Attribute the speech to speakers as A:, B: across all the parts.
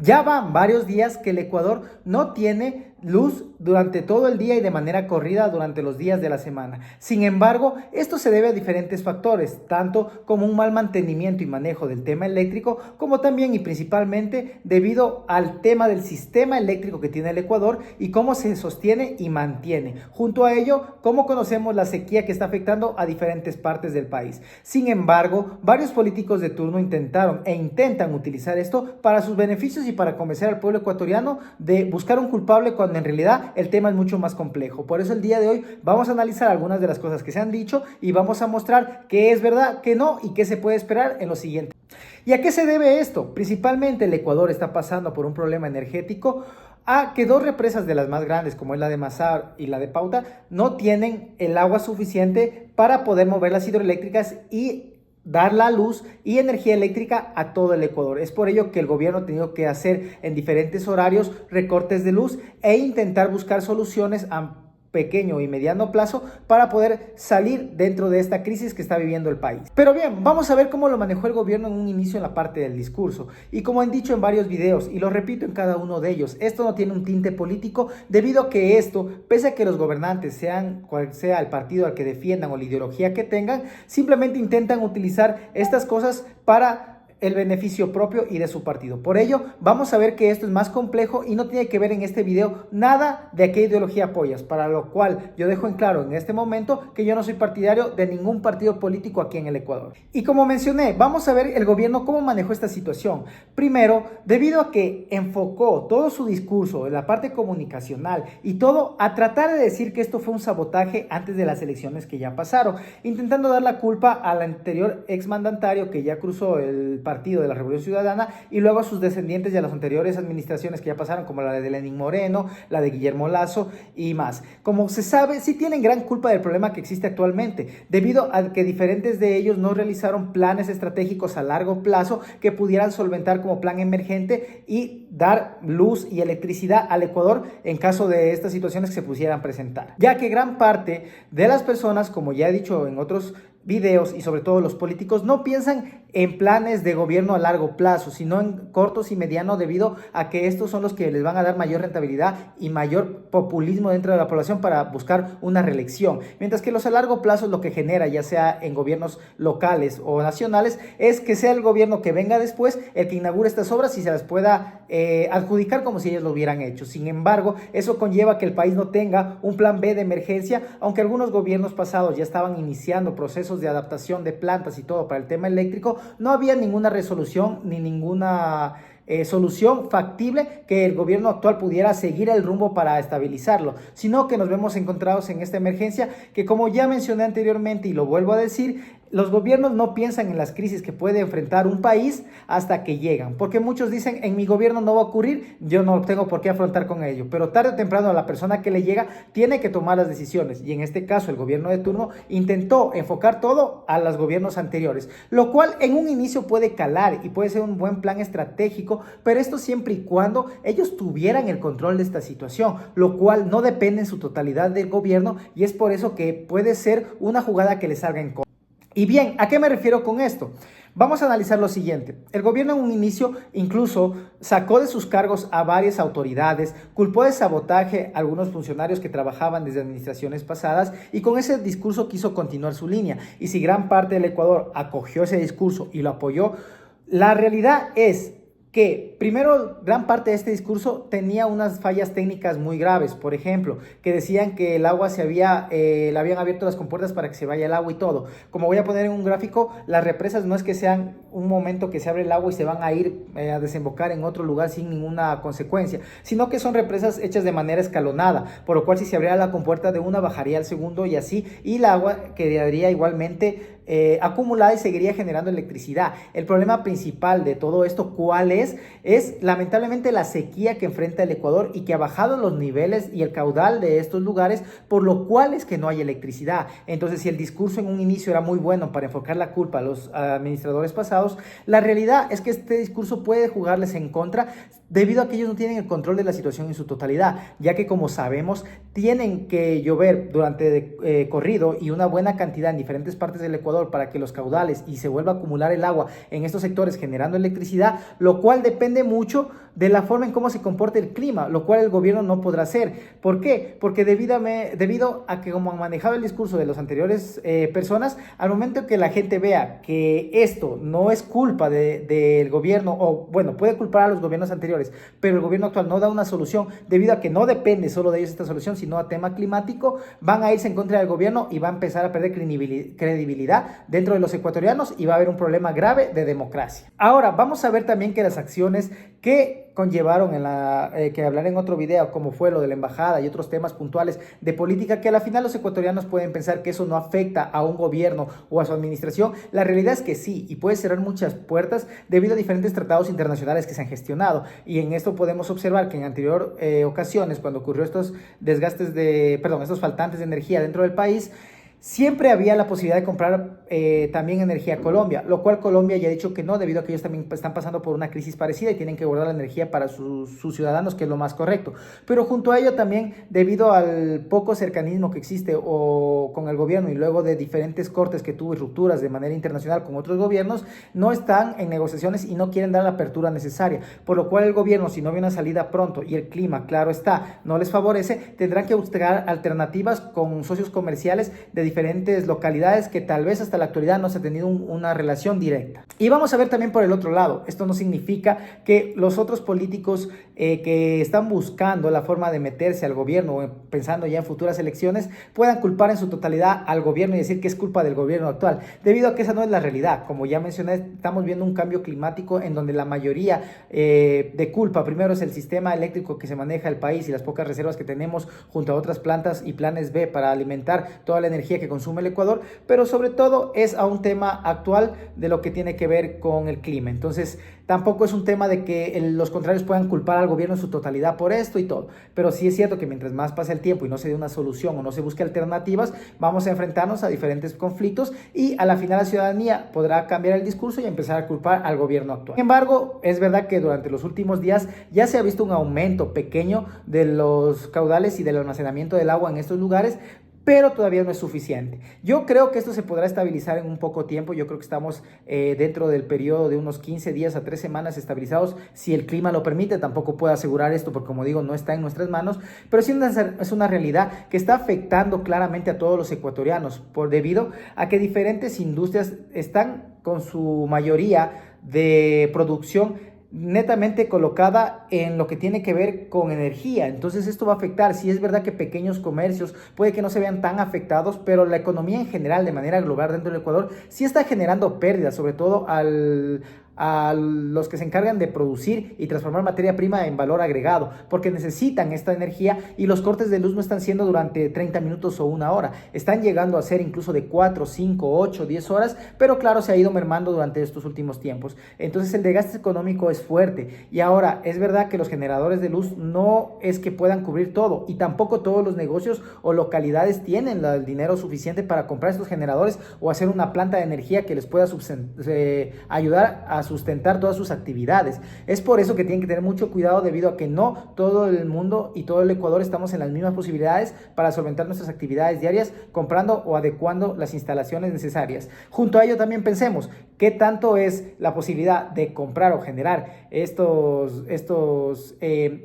A: Ya van varios días que el Ecuador no tiene luz durante todo el día y de manera corrida durante los días de la semana. Sin embargo, esto se debe a diferentes factores, tanto como un mal mantenimiento y manejo del tema eléctrico, como también y principalmente debido al tema del sistema eléctrico que tiene el Ecuador y cómo se sostiene y mantiene. Junto a ello, cómo conocemos la sequía que está afectando a diferentes partes del país. Sin embargo, varios políticos de turno intentaron e intentan utilizar esto para sus beneficios y para convencer al pueblo ecuatoriano de buscar un culpable cuando en realidad el tema es mucho más complejo. Por eso el día de hoy vamos a analizar algunas de las cosas que se han dicho y vamos a mostrar qué es verdad, qué no y qué se puede esperar en lo siguiente. ¿Y a qué se debe esto? Principalmente el Ecuador está pasando por un problema energético a que dos represas de las más grandes, como es la de Mazar y la de Pauta, no tienen el agua suficiente para poder mover las hidroeléctricas y dar la luz y energía eléctrica a todo el Ecuador. Es por ello que el gobierno ha tenido que hacer en diferentes horarios recortes de luz e intentar buscar soluciones a pequeño y mediano plazo para poder salir dentro de esta crisis que está viviendo el país. Pero bien, vamos a ver cómo lo manejó el gobierno en un inicio en la parte del discurso. Y como han dicho en varios videos, y lo repito en cada uno de ellos, esto no tiene un tinte político debido a que esto, pese a que los gobernantes sean cual sea el partido al que defiendan o la ideología que tengan, simplemente intentan utilizar estas cosas para el beneficio propio y de su partido. Por ello, vamos a ver que esto es más complejo y no tiene que ver en este video nada de qué ideología apoyas, para lo cual yo dejo en claro en este momento que yo no soy partidario de ningún partido político aquí en el Ecuador. Y como mencioné, vamos a ver el gobierno cómo manejó esta situación. Primero, debido a que enfocó todo su discurso en la parte comunicacional y todo a tratar de decir que esto fue un sabotaje antes de las elecciones que ya pasaron, intentando dar la culpa al anterior exmandatario que ya cruzó el partido de la Revolución Ciudadana y luego a sus descendientes y a las anteriores administraciones que ya pasaron, como la de Lenín Moreno, la de Guillermo Lasso y más. Como se sabe, sí tienen gran culpa del problema que existe actualmente, debido a que diferentes de ellos no realizaron planes estratégicos a largo plazo que pudieran solventar como plan emergente y dar luz y electricidad al Ecuador en caso de estas situaciones que se pusieran a presentar. Ya que gran parte de las personas, como ya he dicho en otros videos y sobre todo los políticos, no piensan en planes de gobierno a largo plazo, sino en cortos y mediano, debido a que estos son los que les van a dar mayor rentabilidad y mayor populismo dentro de la población para buscar una reelección. Mientras que los a largo plazo lo que genera, ya sea en gobiernos locales o nacionales, es que sea el gobierno que venga después el que inaugure estas obras y se las pueda adjudicar como si ellos lo hubieran hecho. Sin embargo, eso conlleva que el país no tenga un plan B de emergencia, aunque algunos gobiernos pasados ya estaban iniciando procesos de adaptación de plantas y todo para el tema eléctrico. No había ninguna resolución ni ninguna solución factible que el gobierno actual pudiera seguir el rumbo para estabilizarlo, sino que nos vemos encontrados en esta emergencia que, como ya mencioné anteriormente y lo vuelvo a decir, los gobiernos no piensan en las crisis que puede enfrentar un país hasta que llegan, porque muchos dicen, en mi gobierno no va a ocurrir, yo no tengo por qué afrontar con ello, pero tarde o temprano la persona que le llega tiene que tomar las decisiones, y en este caso el gobierno de turno intentó enfocar todo a los gobiernos anteriores, lo cual en un inicio puede calar y puede ser un buen plan estratégico, pero esto siempre y cuando ellos tuvieran el control de esta situación, lo cual no depende en su totalidad del gobierno, y es por eso que puede ser una jugada que le salga en contra. Y bien, ¿a qué me refiero con esto? Vamos a analizar lo siguiente. El gobierno en un inicio incluso sacó de sus cargos a varias autoridades, culpó de sabotaje a algunos funcionarios que trabajaban desde administraciones pasadas y con ese discurso quiso continuar su línea. Y si gran parte del Ecuador acogió ese discurso y lo apoyó, la realidad es que primero gran parte de este discurso tenía unas fallas técnicas muy graves, por ejemplo, que decían que el agua le habían abierto las compuertas para que se vaya el agua y todo. Como voy a poner en un gráfico, las represas no es que sean un momento que se abre el agua y se van a ir a desembocar en otro lugar sin ninguna consecuencia, sino que son represas hechas de manera escalonada, por lo cual si se abriera la compuerta de una bajaría al segundo y así, y el agua quedaría igualmente acumulada y seguiría generando electricidad. El problema principal de todo esto, ¿cuál es? Es lamentablemente la sequía que enfrenta el Ecuador y que ha bajado los niveles y el caudal de estos lugares, por lo cual es que no hay electricidad. Entonces, si el discurso en un inicio era muy bueno para enfocar la culpa a los administradores pasados, la realidad es que este discurso puede jugarles en contra debido a que ellos no tienen el control de la situación en su totalidad, ya que, como sabemos, tienen que llover durante corrido y una buena cantidad en diferentes partes del Ecuador para que los caudales y se vuelva a acumular el agua en estos sectores generando electricidad, lo cual depende mucho de la forma en cómo se comporta el clima, lo cual el gobierno no podrá hacer. ¿Por qué? Porque debido a que como han manejado el discurso de las anteriores personas, al momento que la gente vea que esto no es culpa del gobierno, o bueno, puede culpar a los gobiernos anteriores, pero el gobierno actual no da una solución, debido a que no depende solo de ellos esta solución, sino a tema climático, van a irse en contra del gobierno y va a empezar a perder credibilidad dentro de los ecuatorianos y va a haber un problema grave de democracia. Ahora, vamos a ver también que las acciones que conllevaron que hablaré en otro video, como fue lo de la embajada y otros temas puntuales de política, que a la final los ecuatorianos pueden pensar que eso no afecta a un gobierno o a su administración. La realidad es que sí, y puede cerrar muchas puertas debido a diferentes tratados internacionales que se han gestionado, y en esto podemos observar que en anterior ocasiones, cuando ocurrió estos estos faltantes de energía dentro del país, siempre había la posibilidad de comprar también energía a Colombia, lo cual Colombia ya ha dicho que no, debido a que ellos también están pasando por una crisis parecida y tienen que guardar la energía para sus ciudadanos, que es lo más correcto. Pero junto a ello también, debido al poco cercanismo que existe con el gobierno y luego de diferentes cortes que tuvo y rupturas de manera internacional con otros gobiernos, no están en negociaciones y no quieren dar la apertura necesaria, por lo cual el gobierno, si no ve una salida pronto y el clima, claro está, no les favorece, tendrán que buscar alternativas con socios comerciales de diferentes localidades que tal vez hasta la actualidad no se ha tenido una relación directa. Y vamos a ver también por el otro lado, esto no significa que los otros políticos que están buscando la forma de meterse al gobierno, pensando ya en futuras elecciones, puedan culpar en su totalidad al gobierno y decir que es culpa del gobierno actual, debido a que esa no es la realidad. Como ya mencioné, estamos viendo un cambio climático en donde la mayoría de culpa, primero es el sistema eléctrico que se maneja el país y las pocas reservas que tenemos junto a otras plantas y planes B para alimentar toda la energía que consume el Ecuador, pero sobre todo es a un tema actual de lo que tiene que ver con el clima. Entonces, tampoco es un tema de que los contrarios puedan culpar al gobierno en su totalidad por esto y todo, pero sí es cierto que mientras más pase el tiempo y no se dé una solución o no se busque alternativas, vamos a enfrentarnos a diferentes conflictos y a la final la ciudadanía podrá cambiar el discurso y empezar a culpar al gobierno actual. Sin embargo, es verdad que durante los últimos días ya se ha visto un aumento pequeño de los caudales y del almacenamiento del agua en estos lugares, pero todavía no es suficiente. Yo creo que esto se podrá estabilizar en un poco tiempo. Yo creo que estamos dentro del periodo de unos 15 días a 3 semanas estabilizados, si el clima lo permite. Tampoco puedo asegurar esto porque, como digo, no está en nuestras manos, pero sí es una realidad que está afectando claramente a todos los ecuatorianos, debido a que diferentes industrias están con su mayoría de producción netamente colocada en lo que tiene que ver con energía. Entonces esto va a afectar. Sí es verdad que pequeños comercios puede que no se vean tan afectados, pero la economía en general de manera global dentro del Ecuador sí está generando pérdidas, sobre todo a los que se encargan de producir y transformar materia prima en valor agregado, porque necesitan esta energía y los cortes de luz no están siendo durante 30 minutos o una hora, están llegando a ser incluso de 4, 5, 8, 10 horas, pero claro, se ha ido mermando durante estos últimos tiempos. Entonces el desgaste económico es fuerte, y ahora es verdad que los generadores de luz no es que puedan cubrir todo, y tampoco todos los negocios o localidades tienen el dinero suficiente para comprar estos generadores o hacer una planta de energía que les pueda ayudar a sustentar todas sus actividades. Es por eso que tienen que tener mucho cuidado, debido a que no todo el mundo y todo el Ecuador estamos en las mismas posibilidades para solventar nuestras actividades diarias comprando o adecuando las instalaciones necesarias. Junto a ello también pensemos qué tanto es la posibilidad de comprar o generar estos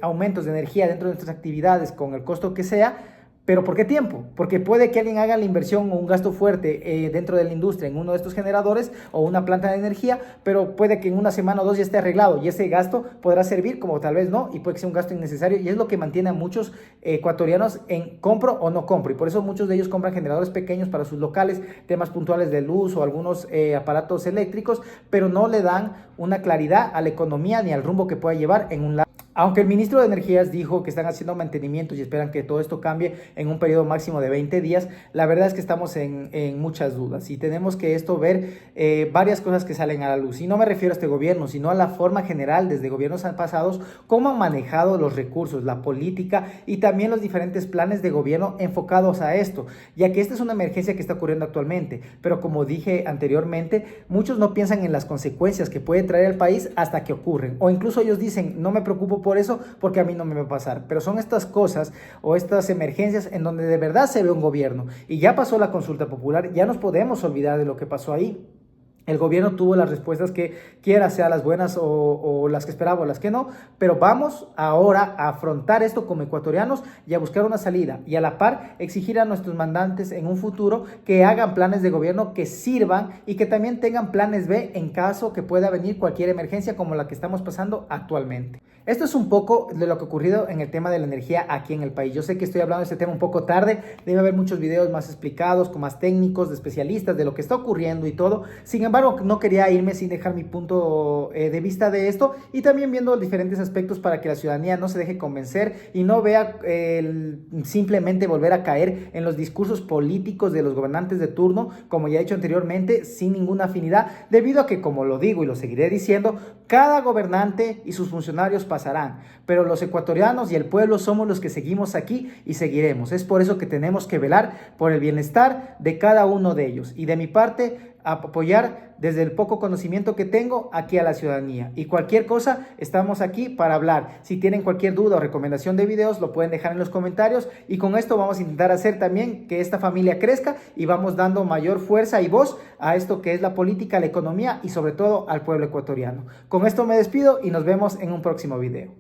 A: aumentos de energía dentro de nuestras actividades con el costo que sea. ¿Pero por qué tiempo? Porque puede que alguien haga la inversión o un gasto fuerte dentro de la industria en uno de estos generadores o una planta de energía, pero puede que en una semana o dos ya esté arreglado, y ese gasto podrá servir como tal vez no, y puede que sea un gasto innecesario, y es lo que mantiene a muchos ecuatorianos en compro o no compro, y por eso muchos de ellos compran generadores pequeños para sus locales, temas puntuales de luz o algunos aparatos eléctricos, pero no le dan una claridad a la economía ni al rumbo que pueda llevar en un lado. Aunque el ministro de Energías dijo que están haciendo mantenimientos y esperan que todo esto cambie en un periodo máximo de 20 días, la verdad es que estamos en muchas dudas y tenemos que ver varias cosas que salen a la luz. Y no me refiero a este gobierno, sino a la forma general desde gobiernos pasados, cómo han manejado los recursos, la política y también los diferentes planes de gobierno enfocados a esto, ya que esta es una emergencia que está ocurriendo actualmente. Pero como dije anteriormente, muchos no piensan en las consecuencias que puede traer el país hasta que ocurren, o incluso ellos dicen, no me preocupo por eso porque a mí no me va a pasar. Pero son estas cosas o estas emergencias en donde de verdad se ve un gobierno, y ya pasó la consulta popular, ya nos podemos olvidar de lo que pasó ahí. El gobierno tuvo las respuestas que quiera, sea las buenas o las que esperaba o las que no, pero vamos ahora a afrontar esto como ecuatorianos y a buscar una salida y a la par exigir a nuestros mandantes en un futuro que hagan planes de gobierno que sirvan y que también tengan planes B en caso que pueda venir cualquier emergencia como la que estamos pasando actualmente. Esto es un poco de lo que ha ocurrido en el tema de la energía aquí en el país. Yo sé que estoy hablando de este tema un poco tarde, debe haber muchos videos más explicados, con más técnicos, de especialistas, de lo que está ocurriendo y todo. Sin embargo, no quería irme sin dejar mi punto de vista de esto y también viendo diferentes aspectos para que la ciudadanía no se deje convencer y no vea simplemente volver a caer en los discursos políticos de los gobernantes de turno, como ya he dicho anteriormente, sin ninguna afinidad, debido a que, como lo digo y lo seguiré diciendo, cada gobernante y sus funcionarios pasarán, pero los ecuatorianos y el pueblo somos los que seguimos aquí y seguiremos. Es por eso que tenemos que velar por el bienestar de cada uno de ellos y de mi parte apoyar desde el poco conocimiento que tengo aquí a la ciudadanía. Y cualquier cosa, estamos aquí para hablar. Si tienen cualquier duda o recomendación de videos, lo pueden dejar en los comentarios y con esto vamos a intentar hacer también que esta familia crezca y vamos dando mayor fuerza y voz a esto que es la política, la economía y sobre todo al pueblo ecuatoriano. Con esto me despido y nos vemos en un próximo video.